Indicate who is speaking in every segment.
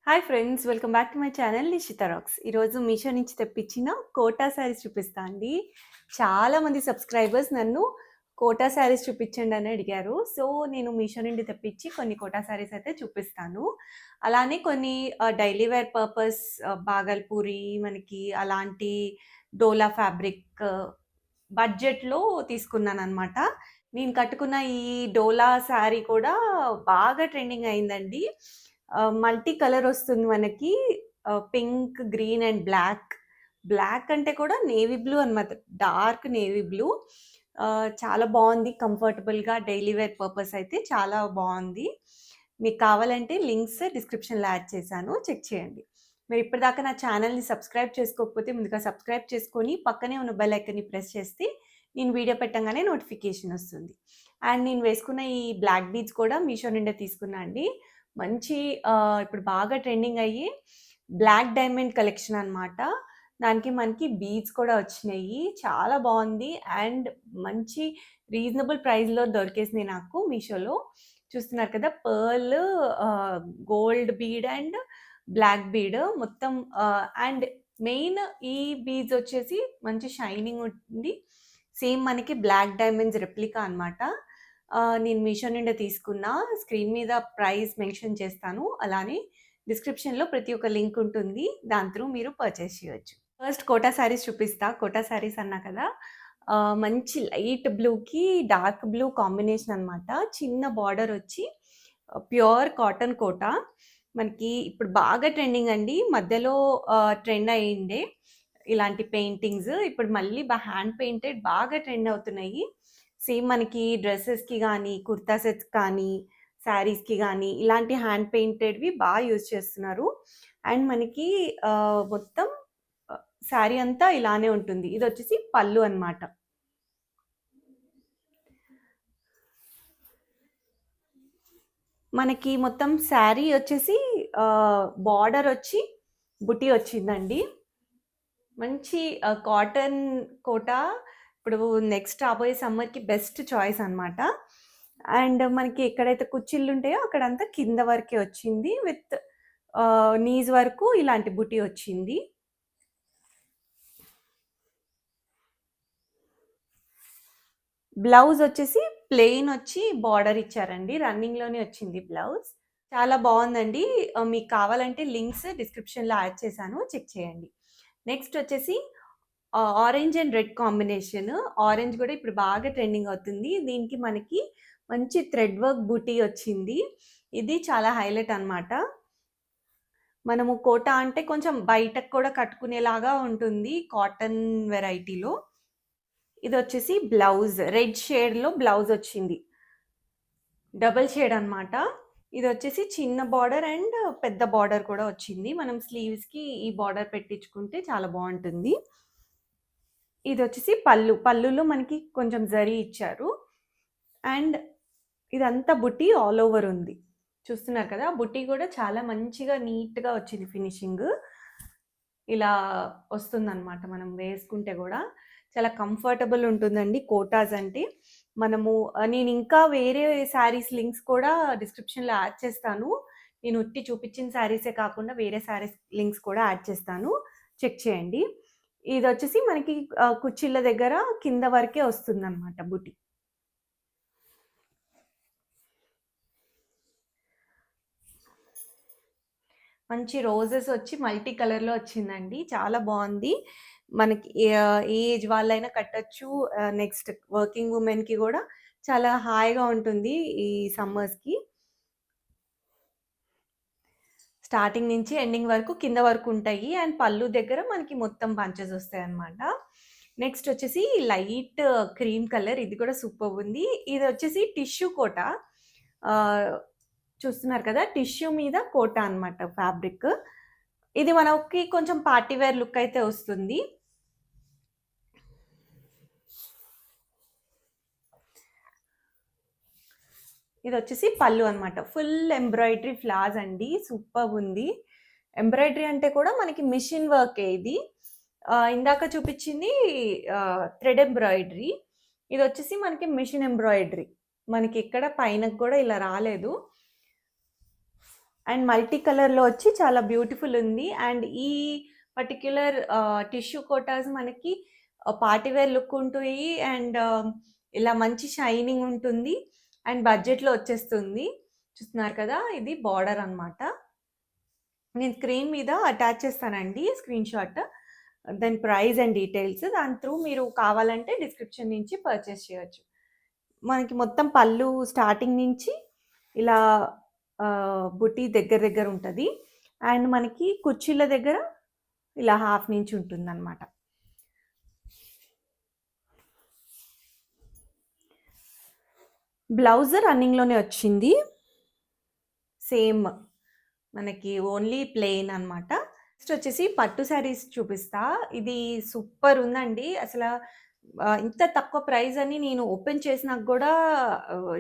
Speaker 1: Hi friends! Welcome back to my channel Nishita rocks. ఈరోజు మీషో నుంచి తెప్పించిన కోటా శారీస్ చూపిస్తా అండి. చాలామంది సబ్స్క్రైబర్స్ నన్ను కోటా శారీస్ చూపించండి అని అడిగారు. సో, నేను మీషో నుండి తెప్పించి కొన్ని కోటా శారీస్ అయితే చూపిస్తాను. అలానే కొన్ని డైలీ వేర్ పర్పస్ బాగల్పూరి మనకి అలాంటి డోలా ఫ్యాబ్రిక్ బడ్జెట్‌లో తీసుకున్నాననమాట. నేను కట్టుకున్న ఈ డోలా శారీ కూడా బాగా ట్రెండింగ్ అయిందండి. మల్టీ కలర్ వస్తుంది మనకి. Pink, green and black. Black అంటే కూడా నేవీ బ్లూ అనమాట. Dark navy blue. చాలా బావుంది. కంఫర్టబుల్‌గా డైలీ వేర్ పర్పస్ అయితే చాలా బావుంది. మీకు కావాలంటే లింక్స్ డిస్క్రిప్షన్‌లో యాడ్ చేశాను. చెక్ చేయండి. మీరు ఇప్పటిదాకా నా ఛానల్‌ని సబ్స్క్రైబ్ చేసుకోకపోతే ముందుగా సబ్స్క్రైబ్ చేసుకొని పక్కనే ఉన్న బెల్ ఐకాన్‌ని ప్రెస్ చేస్తే నేను వీడియో పెట్టంగానే నోటిఫికేషన్ వస్తుంది. అండ్ నేను వేసుకున్న ఈ బ్లాక్ బీడ్స్ కూడా మీషో నుండే తీసుకున్నా అండి. మంచి ఇప్పుడు బాగా ట్రెండింగ్ అయ్యి బ్లాక్ డైమండ్ కలెక్షన్ అనమాట. దానికి మనకి బీడ్స్ కూడా వచ్చినాయి. చాలా బావుంది. అండ్ మంచి రీజనబుల్ ప్రైస్‌లో దొరికేసినాయి నాకు మీషోలో. చూస్తున్నారు కదా! Pearl, gold bead and black bead మొత్తం అండ్ మెయిన్ ఈ బీడ్స్ వచ్చేసి మంచి షైనింగ్ ఉంది. సేమ్ మనకి బ్లాక్ డైమండ్స్ రెప్లికా అనమాట. నేను మీషో నుండే తీసుకున్నా. స్క్రీన్ మీద ప్రైస్ మెన్షన్ చేస్తాను. అలానే డిస్క్రిప్షన్‌లో ప్రతి ఒక్క లింక్ ఉంటుంది. దాని త్రూ మీరు పర్చేస్ చేయొచ్చు. ఫస్ట్ కోటా శారీస్ చూపిస్తా. కోటా శారీస్ అన్నా కదా! మంచి లైట్ బ్లూకి డార్క్ బ్లూ కాంబినేషన్ అనమాట. చిన్న బార్డర్ వచ్చి ప్యూర్ కాటన్ కోటా. మనకి ఇప్పుడు బాగా ట్రెండింగ్ అండి. మధ్యలో ట్రెండ్ అయ్యిండే ఇలాంటి పెయింటింగ్స్. ఇప్పుడు మళ్ళీ హ్యాండ్ పెయింటెడ్ బాగా ట్రెండ్ అవుతున్నాయి. సేమ్ మనకి డ్రెసెస్‌కి గానీ, కుర్తా సెట్స్ కానీ, శారీస్‌కి గానీ ఇలాంటి హ్యాండ్ పెయింటెడ్‌వి యూజ్ చేస్తున్నారు. అండ్ మనకి మొత్తం శారీ అంతా ఇలానే ఉంటుంది. ఇదొచ్చేసి పళ్ళు అన్నమాట. మనకి మొత్తం శారీ వచ్చేసి బార్డర్ వచ్చి బుటీ వచ్చిందండి. మంచి కాటన్ కోటా ఇప్పుడు నెక్స్ట్ రాబోయే సమ్మర్‌కి బెస్ట్ చాయిస్ అనమాట. అండ్ మనకి ఎక్కడైతే కుచ్చిళ్ళుంటాయో అక్కడంతా కింద వరకే వచ్చింది. విత్ నీస్ వరకు ఇలాంటి బుటీ వచ్చింది. బ్లౌజ్ వచ్చేసి ప్లెయిన్ వచ్చి బార్డర్ ఇచ్చారండి. రన్నింగ్‌లోనే వచ్చింది బ్లౌజ్. చాలా బావుందండి. మీకు కావాలంటే లింక్స్ డిస్క్రిప్షన్‌లో యాడ్ చేశాను. చెక్ చేయండి. నెక్స్ట్ వచ్చేసి orange and red combination. Orange గూడా ఇప్పుడు బాగా ట్రెండింగ్ అవుతుంది. దీనికి మనకి మంచి థ్రెడ్ వర్క్ బూటీ వచ్చింది. ఇది చాలా హైలైట్ అనమాట. మనము కోటా అంటే కొంచెం బయటకు కూడా కట్టుకునేలాగా ఉంటుంది కాటన్ వెరైటీలో. ఇదొచ్చేసి బ్లౌజ్. రెడ్ షేడ్‌లో బ్లౌజ్ వచ్చింది. డబుల్ షేడ్ అనమాట. ఇదొచ్చేసి చిన్న బార్డర్ అండ్ పెద్ద బార్డర్ కూడా వచ్చింది. మనం స్లీవ్స్‌కి ఈ బార్డర్ పెట్టించుకుంటే చాలా బావుంటుంది. ఇదొచ్చేసి పళ్ళు. పళ్ళులో మనకి కొంచెం జరీ ఇచ్చారు. అండ్ ఇదంతా బుట్టి ఆల్ ఓవర్ ఉంది. చూస్తున్నారు కదా! బుట్టి కూడా చాలా మంచిగా నీట్‌గా వచ్చింది ఫినిషింగ్. ఇలా వస్తుందనమాట మనం వేసుకుంటే గూడా. చాలా కంఫర్టబుల్ ఉంటుందండి కోటాస్ అంటే. మనము నేనింకా వేరే శారీస్ లింక్స్ కూడా డిస్క్రిప్షన్‌లో యాడ్ చేస్తాను. నేను ఉట్టి చూపించిన శారీసే కాకుండా వేరే శారీస్ లింక్స్ కూడా యాడ్ చేస్తాను. చెక్ చేయండి. ఇదొచ్చేసి మనకి కుచ్చిళ్ళ దగ్గర కింద వరకే వస్తుందనమాట బుటీ. మంచి రోజెస్ వచ్చి మల్టీ కలర్‌లో వచ్చిందండి. చాలా బావుంది. మనకి ఏ ఏజ్ వాళ్ళైనా కట్టొచ్చు. నెక్స్ట్ వర్కింగ్ వుమెన్‌కి గూడా చాలా హాయిగా ఉంటుంది ఈ సమ్మర్స్‌కి. స్టార్టింగ్ నుంచి ఎండింగ్ వరకు కింద వరకు ఉంటాయి. అండ్ పళ్ళు దగ్గర మనకి మొత్తం బంచెస్ వస్తాయన్నమాట. నెక్స్ట్ వచ్చేసి లైట్ క్రీమ్ కలర్ ఇది కూడా సూపర్బుంది. ఇదొచ్చేసి టిష్యూ కోట. ఆహ్, చూస్తున్నారు కదా! టిష్యూ మీద కోట అన్నమాట ఫ్యాబ్రిక్. ఇది మనకి కొంచెం పార్టీ వేర్ లుక్ అయితే వస్తుంది. ఇదొచ్చేసి పళ్ళు అన్నమాట. ఫుల్ ఎంబ్రాయిడరీ ఫ్లవర్స్ అండి. సూపర్బుంది. ఎంబ్రాయిడరీ అంటే కూడా మనకి మిషన్ వర్కే ఇది. ఇందాక చూపించింది థ్రెడ్ ఎంబ్రాయిడరీ. ఇదొచ్చేసి మనకి మిషన్ ఎంబ్రాయిడరీ. మనకి ఇక్కడ పైనకి కూడా ఇలా రాలేదు. అండ్ మల్టీ కలర్‌లో వచ్చి చాలా బ్యూటిఫుల్ ఉంది. అండ్ ఈ పర్టిక్యులర్ టిష్యూ కోటాస్ మనకి పార్టీ వేర్ లుక్ ఉంటాయి. అండ్ ఇలా మంచి షైనింగ్ ఉంటుంది. అండ్ బడ్జెట్‌లో వచ్చేస్తుంది. చూస్తున్నారు కదా! ఇది బార్డర్ అన్నమాట. నేను స్క్రీన్ మీద అటాచ్ చేస్తానండి స్క్రీన్‌షాట్. దాని ప్రైస్ అండ్ డీటెయిల్స్. దాని త్రూ మీరు కావాలంటే డిస్క్రిప్షన్ నుంచి పర్చేస్ చేయొచ్చు. మనకి మొత్తం పళ్ళు స్టార్టింగ్ నుంచి ఇలా బుటీ దగ్గర దగ్గర ఉంటది. అండ్ మనకి కుర్చీల దగ్గర ఇలా హాఫ్ నుంచి ఉంటుందన్నమాట. బ్లౌజ్ రన్నింగ్‌లోనే వచ్చింది. సేమ్ మనకి ఓన్లీ ప్లెయిన్ అన్నమాట. నెక్స్ట్ వచ్చేసి పట్టు శారీస్ చూపిస్తా. ఇది సూపర్ ఉందండి. ఇంత తక్కువ ప్రైస్ అని నేను ఓపెన్ చేసినాక గూడా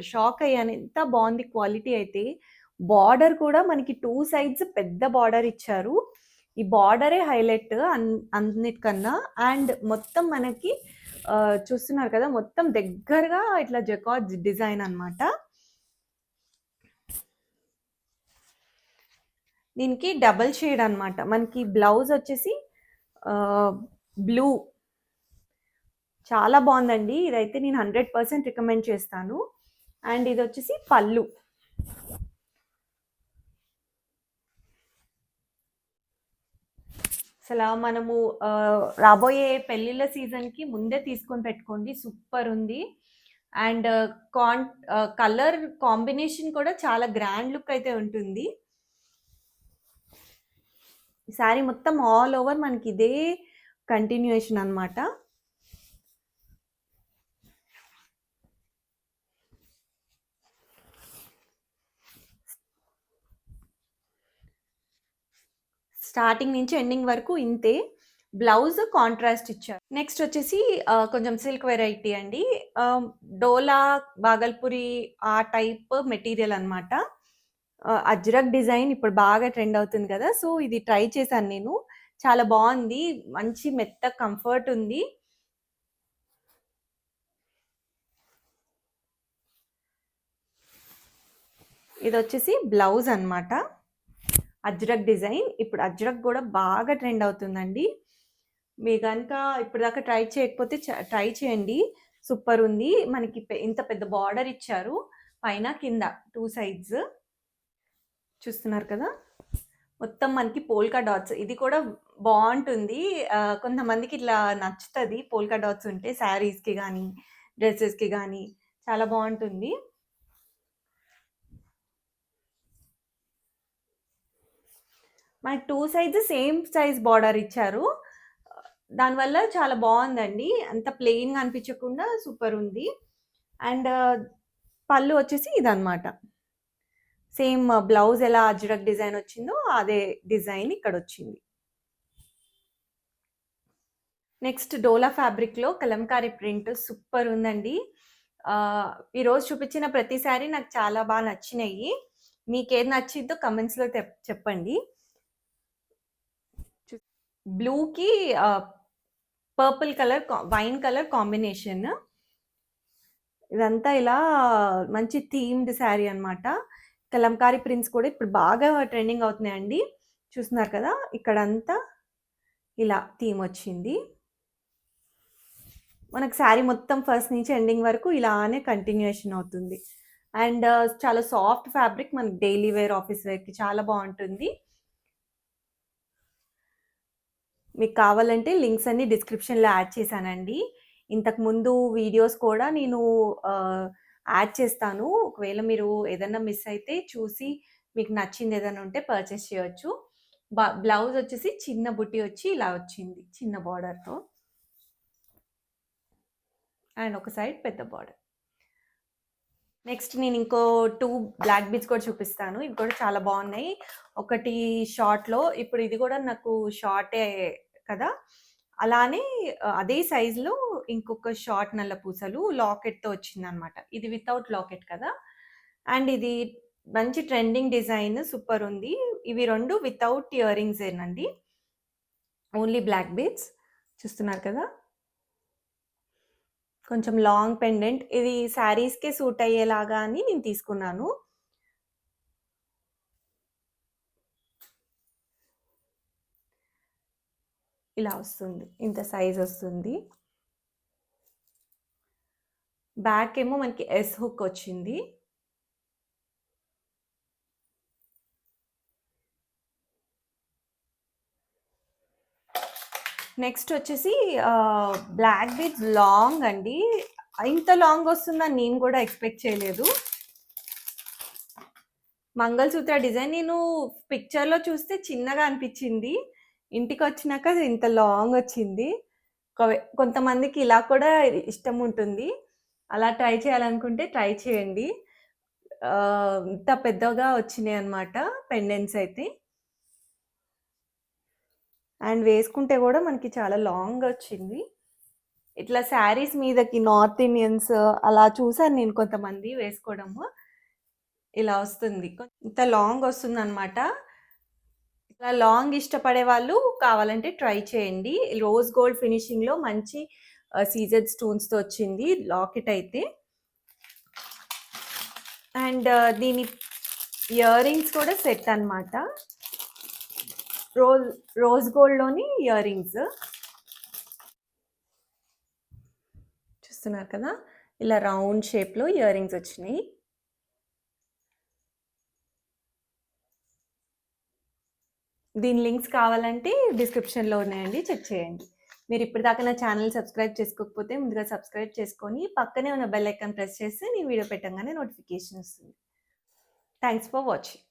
Speaker 1: షాక్ అయ్యాను. ఎంత బావుంది క్వాలిటీ అయితే. బార్డర్ కూడా మనకి 2 సైడ్స్ పెద్ద బార్డర్ ఇచ్చారు. ఈ బార్డరే హైలైట్ అన్నిటికన్నా. అండ్ మొత్తం మనకి చూస్తున్నారు కదా! మొత్తం దగ్గరగా ఇట్లా జకార్డ్ డిజైన్ అన్నమాట. దీనికి డబుల్ షేడ్ అన్నమాట. మనకి బ్లౌజ్ వచ్చేసి బ్లూ చాలా బాగుందండి. ఇదైతే నేను 100% రికమెండ్ చేస్తాను. అండ్ ఇది వచ్చేసి పళ్ళు. మనము రాబోయే పెళ్ళిళ్ళ సీజన్‌కి ముందే తీసుకొని పెట్టుకోండి. సూపర్ ఉంది. అండ్ కలర్ కాంబినేషన్ కూడా చాలా గ్రాండ్ లుక్ అయితే ఉంటుంది. ఈ శారీ మొత్తం ఆల్ ఓవర్ మనకి ఇదే కంటిన్యూయేషన్ అన్నమాట. స్టార్టింగ్ నుంచి ఎండింగ్ వరకు ఇంతే. బ్లౌజ్ కాంట్రాస్ట్ ఇచ్చారు. నెక్స్ట్ వచ్చేసి కొంచెం సిల్క్ వెరైటీ అండి. డోలా, బాగల్పూరి ఆ టైప్ మెటీరియల్ అన్నమాట. అజ్రక్ డిజైన్ ఇప్పుడు బాగా ట్రెండ్ అవుతుంది కదా! సో, ఇది ట్రై చేశాను నేను. చాలా బావుంది. మంచి మెత్తగా కంఫర్ట్ ఉంది. ఇదొచ్చేసి బ్లౌజ్ అన్నమాట. అజ్రక్ డిజైన్. ఇప్పుడు అజ్రక్ గూడా బాగా ట్రెండ్ అవుతుందండి. మీరు గనక ఇప్పటిదాకా ట్రై చేయకపోతే ట్రై చేయండి. సూపర్ ఉంది. మనకి ఇంత పెద్ద బార్డర్ ఇచ్చారు. పైన, కింద 2 సైడ్స్. చూస్తున్నారు కదా! మొత్తం మనకి పోల్కా డాట్స్. ఇది కూడా బావుంటుంది. కొంతమందికి ఇట్లా నచ్చుతది పోల్కా డాట్స్ ఉంటే శారీస్‌కి గానీ, డ్రెసెస్‌కి గానీ చాలా బావుంటుంది. మనకి 2 సైడ్స్ సేమ్ సైజ్ బార్డర్ ఇచ్చారు. దానివల్ల చాలా బావుందండి. అంత ప్లెయిన్‌గా అనిపించకుండా సూపర్ ఉంది. అండ్ పళ్ళు వచ్చేసి ఇదన్నమాట. సేమ్ బ్లౌజ్ ఎలా అజ్రక్ డిజైన్ వచ్చిందో అదే డిజైన్ ఇక్కడొచ్చింది. నెక్స్ట్ డోలా ఫ్యాబ్రిక్‌లో కలంకారీ ప్రింట్ సూపర్ ఉందండి. ఈరోజు చూపించిన ప్రతి సారీ నాకు చాలా నచ్చినాయి. మీకేది నచ్చిద్దో కమెంట్స్‌లో చెప్పండి. బ్లూకి purple colour wine colour combination. ఇదంతా ఇలా మంచి థీమ్డ్ శారీ అన్నమాట. కలంకారీ ప్రింట్స్ కూడా ఇప్పుడు బాగా ట్రెండింగ్ అవుతున్నాయండి. చూస్తున్నారు కదా! ఇక్కడంతా ఇలా థీమ్ వచ్చింది. మనకు శారీ మొత్తం ఫస్ట్ నుంచి ఎండింగ్ వరకు ఇలానే కంటిన్యూయేషన్ అవుతుంది. అండ్ చాలా సాఫ్ట్ ఫ్యాబ్రిక్ మనకి డైలీ వేర్, ఆఫీస్ వేర్‌కి చాలా బావుంటుంది. మీకు కావాలంటే లింక్స్ అన్నీ డిస్క్రిప్షన్‌లో యాడ్ చేశానండి. ఇంతకుముందు వీడియోస్ కూడా నేను యాడ్ చేస్తాను. ఒకవేళ మీరు ఏదన్నా మిస్ అయితే చూసి మీకు నచ్చింది ఏదైనా ఉంటే పర్చేస్ చేయొచ్చు. బ్లౌజ్ వచ్చేసి చిన్న బుట్టి వచ్చి ఇలా వచ్చింది. చిన్న బార్డర్‌తో. అండ్ ఒక సైడ్ పెద్ద బార్డర్. నెక్స్ట్ నేను ఇంకో 2 బ్లాక్ బీడ్స్ కూడా చూపిస్తాను. ఇవి కూడా చాలా బాగున్నాయి. ఒకటి షార్ట్‌లో ఇప్పుడు ఇది కూడా నాకు షార్టే కదా! అలానే అదే సైజ్‌లో ఇంకొక షార్ట్ నల్ల పూసలు లాకెట్‌తో వచ్చిందనమాట. ఇది వితౌట్ లాకెట్ కదా! అండ్ ఇది మంచి ట్రెండింగ్ డిజైన్ సూపర్ ఉంది. ఇవి 2 వితౌట్ ఇయర్ రింగ్సేనండి. ఓన్లీ బ్లాక్ బీడ్స్ చూస్తున్నారు కదా! కొంచెం లాంగ్ పెండెంట్. ఇది శారీస్‌కే సూట్ అయ్యేలాగా అని నేను తీసుకున్నాను. ఇలా వస్తుంది. ఇంత సైజ్ వస్తుంది. బ్యాక్ ఏమో మనకి ఎస్ హుక్ వచ్చింది. నెక్స్ట్ వచ్చేసి బ్లాక్ బీడ్స్ లాంగ్ అండి. ఇంత లాంగ్ వస్తుందని నేను కూడా ఎక్స్పెక్ట్ చేయలేదు. మంగళసూత్ర డిజైన్ నేను పిక్చర్‌లో చూస్తే చిన్నగా అనిపించింది. ఇంటికి వచ్చినాక ఇంత లాంగ్ వచ్చింది. కొంతమందికి ఇలా కూడా ఇష్టం ఉంటుంది. అలా ట్రై చేయాలనుకుంటే ట్రై చేయండి. ఇంత పెద్దగా వచ్చినాయి అన్నమాట పెండెంట్స్ అయితే. అండ్ వేసుకుంటే కూడా మనకి చాలా లాంగ్ వచ్చింది. ఇట్లా శారీస్ మీదకి నార్త్ ఇండియన్స్ అలా చూసాను నేను కొంతమంది వేసుకోవడము. ఇలా వస్తుంది. ఇంత లాంగ్ వస్తుందన్నమాట. ఇలా లాంగ్ ఇష్టపడే వాళ్ళు కావాలంటే ట్రై చేయండి. రోజ్ గోల్డ్ ఫినిషింగ్‌లో మంచి సీజెడ్ స్టోన్స్‌తో వచ్చింది లాకెట్ అయితే. అండ్ దీని ఇయర్ రింగ్స్ కూడా సెట్ అన్నమాట. రోజ్ గోల్డ్‌లోని ఇయర్ రింగ్స్. చూస్తున్నారు కదా! ఇలా రౌండ్ షేప్‌లో ఇయర్ రింగ్స్ వచ్చినాయి. దీని లింక్స్ కావాలంటే డిస్క్రిప్షన్‌లో ఉన్నాయండి. చెక్ చేయండి. మీరు ఇప్పటిదాకా నా ఛానల్ సబ్స్క్రైబ్ చేసుకోకపోతే ముందుగా సబ్స్క్రైబ్ చేసుకొని పక్కనే ఉన్న బెల్ ఐకాన్ ప్రెస్ చేస్తే నేను వీడియో పెట్టంగానే నోటిఫికేషన్ వస్తుంది. Thanks for watching.